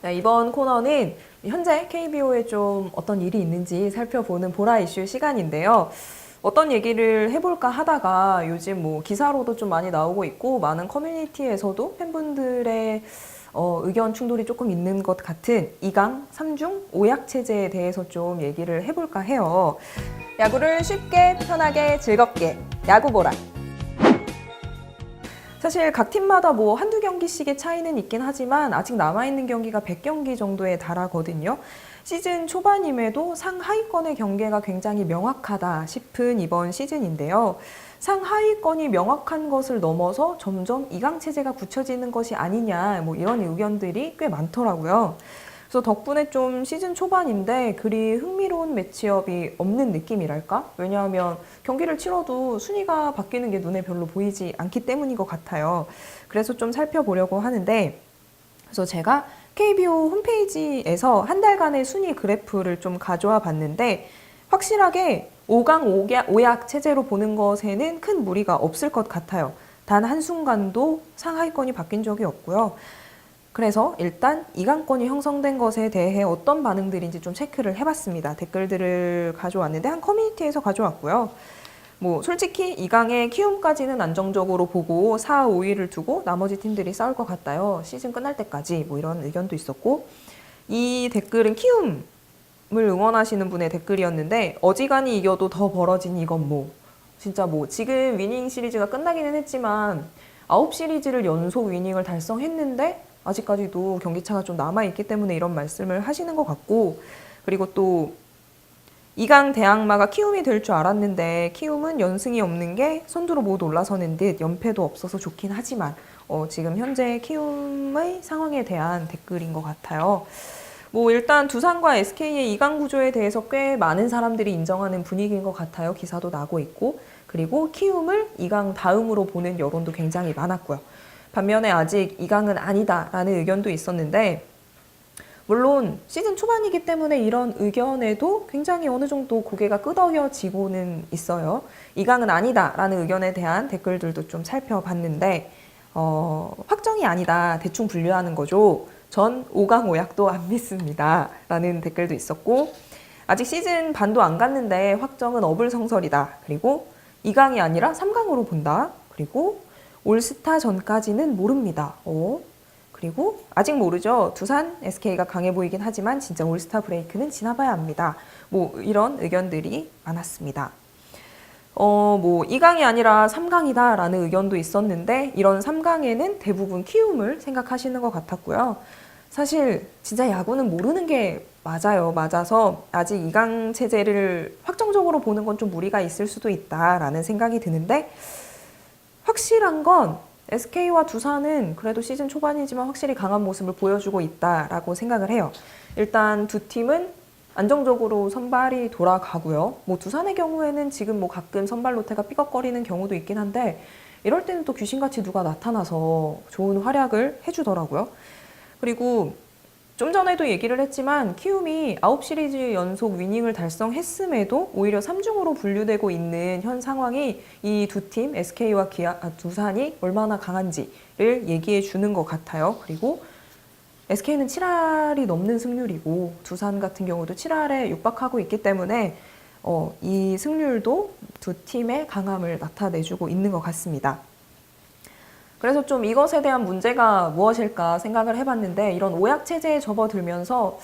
네, 이번 코너는 현재 KBO에 좀 어떤 일이 있는지 살펴보는 보라 이슈 시간인데요. 어떤 얘기를 해볼까 하다가 요즘 뭐 기사로도 좀 많이 나오고 있고 많은 커뮤니티에서도 팬분들의 의견 충돌이 조금 있는 것 같은 2강, 3중, 5약 체제에 대해서 좀 얘기를 해볼까 해요. 야구를 쉽게, 편하게, 즐겁게 야구 보라. 사실 각 팀마다 뭐 한두 경기씩의 차이는 있긴 하지만 아직 남아있는 경기가 100경기 정도에 달하거든요. 시즌 초반임에도 상하위권의 경계가 굉장히 명확하다 싶은 이번 시즌인데요. 상하위권이 명확한 것을 넘어서 점점 2강 체제가 굳혀지는 것이 아니냐, 뭐 이런 의견들이 꽤 많더라고요. 그래서 덕분에 좀 시즌 초반인데 그리 흥미로운 매치업이 없는 느낌이랄까? 왜냐하면 경기를 치러도 순위가 바뀌는 게 눈에 별로 보이지 않기 때문인 것 같아요. 그래서 좀 살펴보려고 하는데, 그래서 제가 KBO 홈페이지에서 한 달간의 순위 그래프를 좀 가져와 봤는데, 확실하게 5강 5약 체제로 보는 것에는 큰 무리가 없을 것 같아요. 단 한순간도 상하위권이 바뀐 적이 없고요. 그래서 일단 2강권이 형성된 것에 대해 어떤 반응들인지 좀 체크를 해봤습니다. 댓글들을 가져왔는데 한 커뮤니티에서 가져왔고요. 뭐 솔직히 2강의 키움까지는 안정적으로 보고 4, 5위를 두고 나머지 팀들이 싸울 것 같아요. 시즌 끝날 때까지 뭐 이런 의견도 있었고, 이 댓글은 키움을 응원하시는 분의 댓글이었는데, 어지간히 이겨도 더 벌어진 이건 뭐 진짜 뭐 지금 위닝 시리즈가 끝나기는 했지만 9시리즈를 연속 위닝을 달성했는데 아직까지도 경기차가 좀 남아있기 때문에 이런 말씀을 하시는 것 같고, 그리고 또 2강 대항마가 키움이 될 줄 알았는데 키움은 연승이 없는 게 선두로 못 올라서는 듯 연패도 없어서 좋긴 하지만 지금 현재 키움의 상황에 대한 댓글인 것 같아요. 뭐 일단 두산과 SK의 2강 구조에 대해서 꽤 많은 사람들이 인정하는 분위기인 것 같아요. 기사도 나고 있고, 그리고 키움을 2강 다음으로 보는 여론도 굉장히 많았고요. 반면에 아직 2강은 아니다라는 의견도 있었는데, 물론 시즌 초반이기 때문에 이런 의견에도 굉장히 어느 정도 고개가 끄덕여지고는 있어요. 2강은 아니다라는 의견에 대한 댓글들도 좀 살펴봤는데, 확정이 아니다, 대충 분류하는 거죠. 전 5강 5약도 안 믿습니다 라는 댓글도 있었고, 아직 시즌 반도 안 갔는데 확정은 어불성설이다. 그리고 2강이 아니라 3강으로 본다. 그리고 올스타 전까지는 모릅니다. 그리고 아직 모르죠. 두산, SK가 강해 보이긴 하지만 진짜 올스타 브레이크는 지나봐야 합니다. 뭐 이런 의견들이 많았습니다. 뭐 2강이 아니라 3강이다 라는 의견도 있었는데, 이런 3강에는 대부분 키움을 생각하시는 것 같았고요. 사실 진짜 야구는 모르는 게 맞아서 아직 2강 체제를 확정적으로 보는 건 좀 무리가 있을 수도 있다라는 생각이 드는데, 확실한 건 SK와 두산은 그래도 시즌 초반이지만 확실히 강한 모습을 보여주고 있다라고 생각을 해요. 일단 두 팀은 안정적으로 선발이 돌아가고요. 뭐 두산의 경우에는 지금 뭐 가끔 선발 로테가 삐걱거리는 경우도 있긴 한데, 이럴 때는 또 귀신같이 누가 나타나서 좋은 활약을 해주더라고요. 그리고 좀 전에도 얘기를 했지만 키움이 9시리즈 연속 위닝을 달성했음에도 오히려 3중으로 분류되고 있는 현 상황이 이 두 팀, SK와 두산이 얼마나 강한지를 얘기해 주는 것 같아요. 그리고 SK는 7할이 넘는 승률이고 두산 같은 경우도 7할에 육박하고 있기 때문에 이 승률도 두 팀의 강함을 나타내주고 있는 것 같습니다. 그래서 좀 이것에 대한 문제가 무엇일까 생각을 해봤는데, 이런 오약 체제에 접어들면서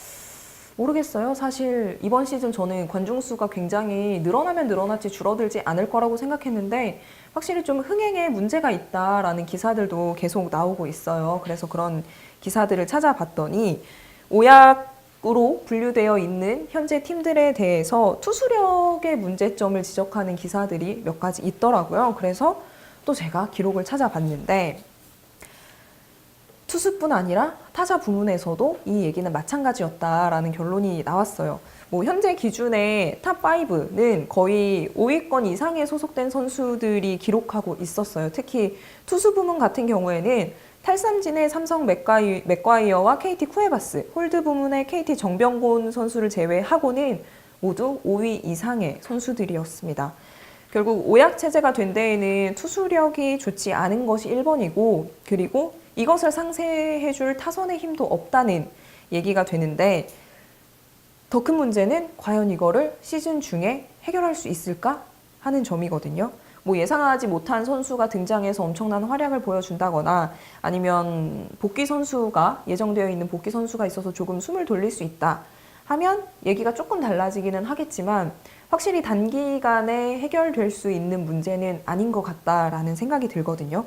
모르겠어요. 사실 이번 시즌 저는 관중 수가 굉장히 늘어나면 늘어났지 줄어들지 않을 거라고 생각했는데, 확실히 좀 흥행에 문제가 있다라는 기사들도 계속 나오고 있어요. 그래서 그런 기사들을 찾아봤더니 오약으로 분류되어 있는 현재 팀들에 대해서 투수력의 문제점을 지적하는 기사들이 몇 가지 있더라고요. 그래서 또 제가 기록을 찾아봤는데, 투수뿐 아니라 타자 부문에서도 이 얘기는 마찬가지였다라는 결론이 나왔어요. 뭐 현재 기준의 탑5는 거의 5위권 이상에 소속된 선수들이 기록하고 있었어요. 특히 투수 부문 같은 경우에는 탈삼진의 삼성 맥과이어와 KT 쿠에바스, 홀드 부문의 KT 정병곤 선수를 제외하고는 모두 5위 이상의 선수들이었습니다. 결국 오약 체제가 된 데에는 투수력이 좋지 않은 것이 1번이고, 그리고 이것을 상쇄해줄 타선의 힘도 없다는 얘기가 되는데 더 큰 문제는 과연 이거를 시즌 중에 해결할 수 있을까 하는 점이거든요. 뭐 예상하지 못한 선수가 등장해서 엄청난 활약을 보여준다거나 아니면 복귀 선수가 예정되어 있는 복귀 선수가 있어서 조금 숨을 돌릴 수 있다 하면 얘기가 조금 달라지기는 하겠지만 확실히 단기간에 해결될 수 있는 문제는 아닌 것 같다라는 생각이 들거든요.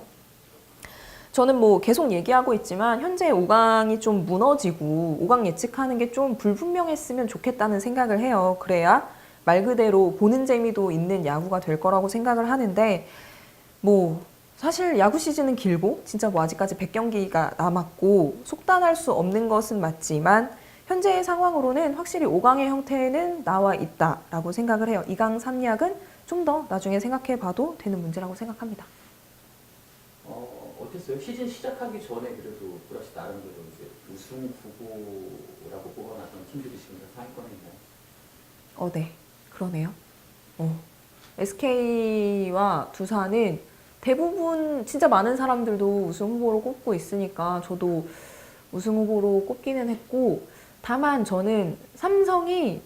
저는 뭐 계속 얘기하고 있지만 현재 5강이 좀 무너지고 5강 예측하는 게 좀 불분명했으면 좋겠다는 생각을 해요. 그래야 말 그대로 보는 재미도 있는 야구가 될 거라고 생각을 하는데 뭐 사실 야구 시즌은 길고 진짜 뭐 아직까지 100경기가 남았고 속단할 수 없는 것은 맞지만 현재의 상황으로는 확실히 5강의 형태는 나와 있다라고 생각을 해요. 2강 3약은 좀 더 나중에 생각해 봐도 되는 문제라고 생각합니다. 어땠어요? 시즌 시작하기 전에 그래도 브라시 나름대로 이제 우승 후보라고 뽑아놨던 팀들이 지금 다 상위권에 있나요? 네. 그러네요. SK와 두산은 대부분 진짜 많은 사람들도 우승 후보로 꼽고 있으니까 저도 우승 후보로 꼽기는 했고 다만 저는 삼성이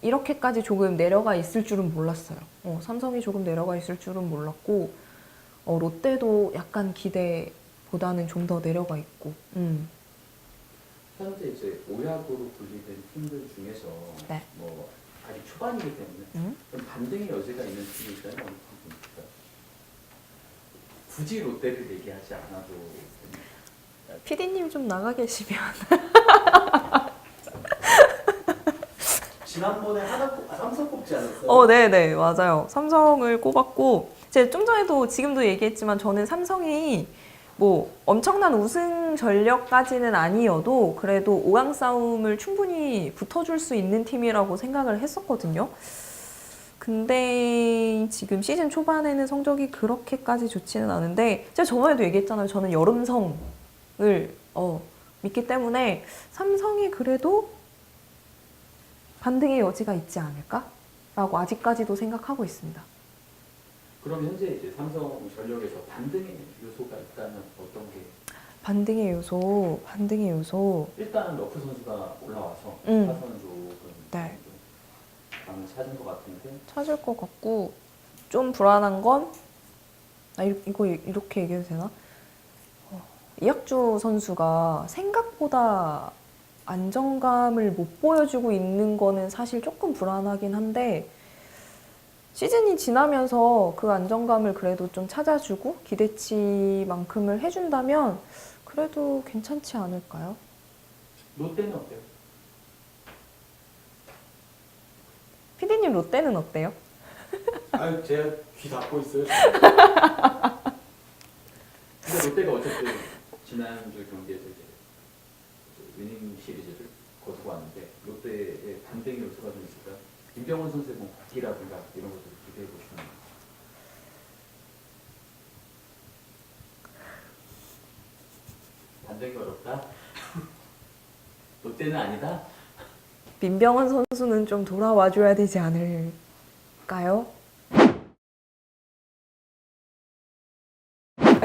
이렇게까지 조금 내려가 있을 줄은 몰랐어요. 삼성이 조금 내려가 있을 줄은 몰랐고 롯데도 약간 기대보다는 좀 더 내려가 있고. 현재 이제 오약으로 분리된 팀들 중에서 네. 뭐 아직 초반이기 때문에 좀 반등의 여지가 있는 팀이 있다면 어느 팀입니까? 굳이 롯데를 얘기하지 않아도 PD님 좀 나가 계시면. 지난번에 삼성 뽑지 않았어요? 네네, 맞아요. 삼성을 꼽았고, 제가 좀 전에도 지금도 얘기했지만 저는 삼성이 뭐 엄청난 우승 전력까지는 아니어도 그래도 5강 싸움을 충분히 붙어줄 수 있는 팀이라고 생각을 했었거든요. 근데 지금 시즌 초반에는 성적이 그렇게까지 좋지는 않은데 제가 저번에도 얘기했잖아요. 저는 여름성을 믿기 때문에 삼성이 그래도 반등의 여지가 있지 않을까라고 아직까지도 생각하고 있습니다. 그럼 현재 이제 삼성 전력에서 반등의 요소가 있다면 어떤 게? 반등의 요소. 일단은 러프 선수가 올라와서 타선 쪽은 네. 감을 찾은 것 같은데. 찾을 것 같고 좀 불안한 건 이거 이렇게 얘기해도 되나? 이학주 선수가 생각보다 안정감을 못 보여주고 있는 거는 사실 조금 불안하긴 한데 시즌이 지나면서 그 안정감을 그래도 좀 찾아주고 기대치만큼을 해준다면 그래도 괜찮지 않을까요? 롯데는 어때요? 피디님 롯데는 어때요? 아유, 제가 귀 닫고 있어요. 근데 롯데가 어쨌든 지난주 경기에서 이제 위닝 시리즈를 거두고 왔는데 롯데의 반등의 요소가 좀 있을까요? 김병원 선수의 뭐 바퀴라든가 이런 것들 기대해 보시면. 반등이 어렵다? 롯데는 아니다? 민병헌 선수는 좀 돌아와줘야 되지 않을까요?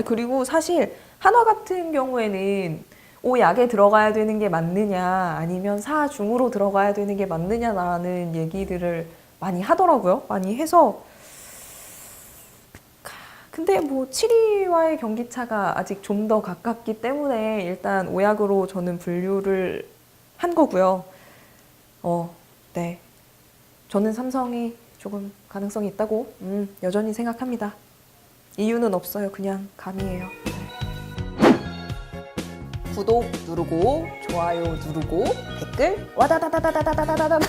그리고 사실 한화 같은 경우에는 5약에 들어가야 되는 게 맞느냐 아니면 4중으로 들어가야 되는 게 맞느냐라는 얘기들을 많이 하더라고요. 많이 해서 근데 뭐 7위와의 경기차가 아직 좀 더 가깝기 때문에 일단 5약으로 저는 분류를 한 거고요. 네. 저는 삼성이 조금 가능성이 있다고 여전히 생각합니다. 이유는 없어요. 그냥 감이에요. 구독 누르고 좋아요 누르고 댓글 와다다다다다다다다다